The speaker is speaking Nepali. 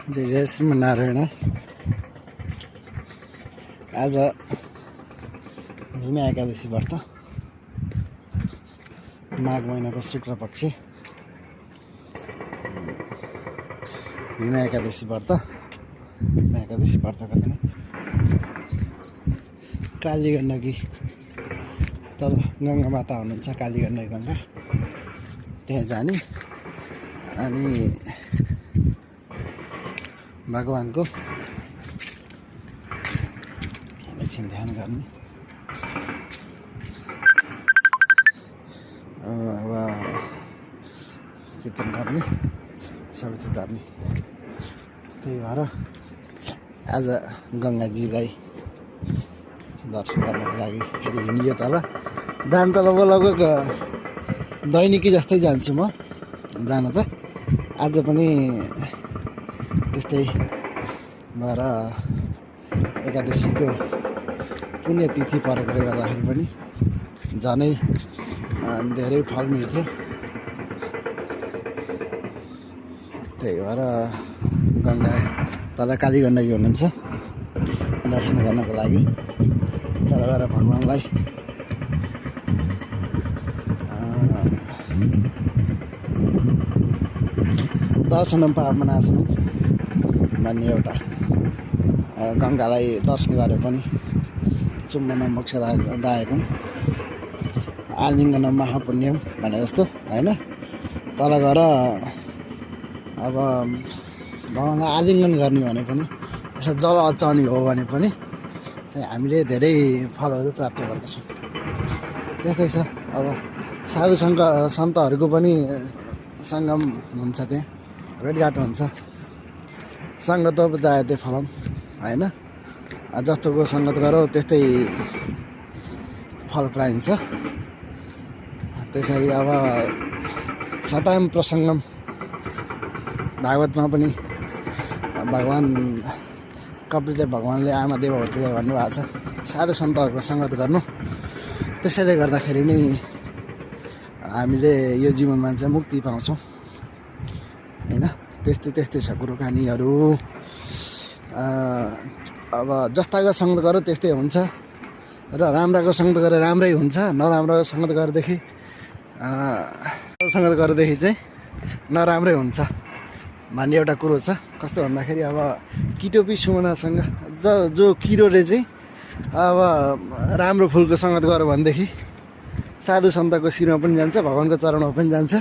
जय जय श्रीमन्नारायण। आज भीमा एकादशी व्रत, माघ महिनाको शुक्ल पक्ष भीमा एकादशी व्रत। भीमा एकादशी व्रतका दिन काली गण्डकी तल गङ्गा माता हुनुहुन्छ, काली गण्डकी गङ्गा, त्यहाँ जाने अनि भगवानको एकछिन ध्यान गर्ने। अब कीर्तन गर्ने, सबै थोक गर्ने। त्यही भएर आज गङ्गाजीलाई दर्शन गर्नको लागि फेरि हिँडियो। तल जान त लगभग दैनिकी जस्तै जान्छु म जान त। आज पनि त्यस्तै भएर एकादशीको पुण्यतिथि परेकोले गर्दाखेरि पनि झनै धेरै फल मिल्थ्यो। त्यही भएर गङ्गा तल काली गण्डकी हुनुहुन्छ, दर्शन गर्नको लागि तल गएर भगवान्लाई दर्शनम पावनासनम भन्ने एउटा गङ्गालाई दर्शन गरे पनि चुम्बनम मोक्षदायकम आलिङ्गनम महापुण्यम भने जस्तो होइन। तल गएर अब भगवान्लाई आलिङ्गन गर्ने भने पनि यसो जल अचाउने हो भने पनि चाहिँ हामीले धेरै फलहरू प्राप्त गर्दछौँ। त्यस्तै छ। अब साधु सन्तहरूको पनि सङ्गम हुन्छ, त्यहाँ भेटघाट हुन्छ। सङ्गत जायते फलम होइन, जस्तोको सङ्गत गरौ त्यस्तै फल पाइन्छ। त्यसरी अब सताम प्रसङ्गम भागवतमा पनि भगवान् कपिलदेव भगवान्ले आमा देवहूतिलाई भन्नुभएको छ साधु सन्तहरूको सङ्गत गर्नु। त्यसैले गर्दाखेरि नै हामीले यो जीवनमा चाहिँ मुक्ति पाउँछौँ होइन। त्यस्तै छ कुरो कानीहरू। अब जस्ताको सङ्गत गऱ्यो त्यस्तै हुन्छ र राम्राको सङ्गत गरेर राम्रै हुन्छ, नराम्रोको सङ्गत गरेदेखि चाहिँ नराम्रै हुन्छ भन्ने एउटा कुरो छ। कस्तो भन्दाखेरि अब किटोपी सुमनासँग जो किरोले चाहिँ अब राम्रो फुलको सङ्गत गऱ्यो भनेदेखि साधु सन्तको शिरमा पनि जान्छ, भगवान्को चरणमा पनि जान्छ।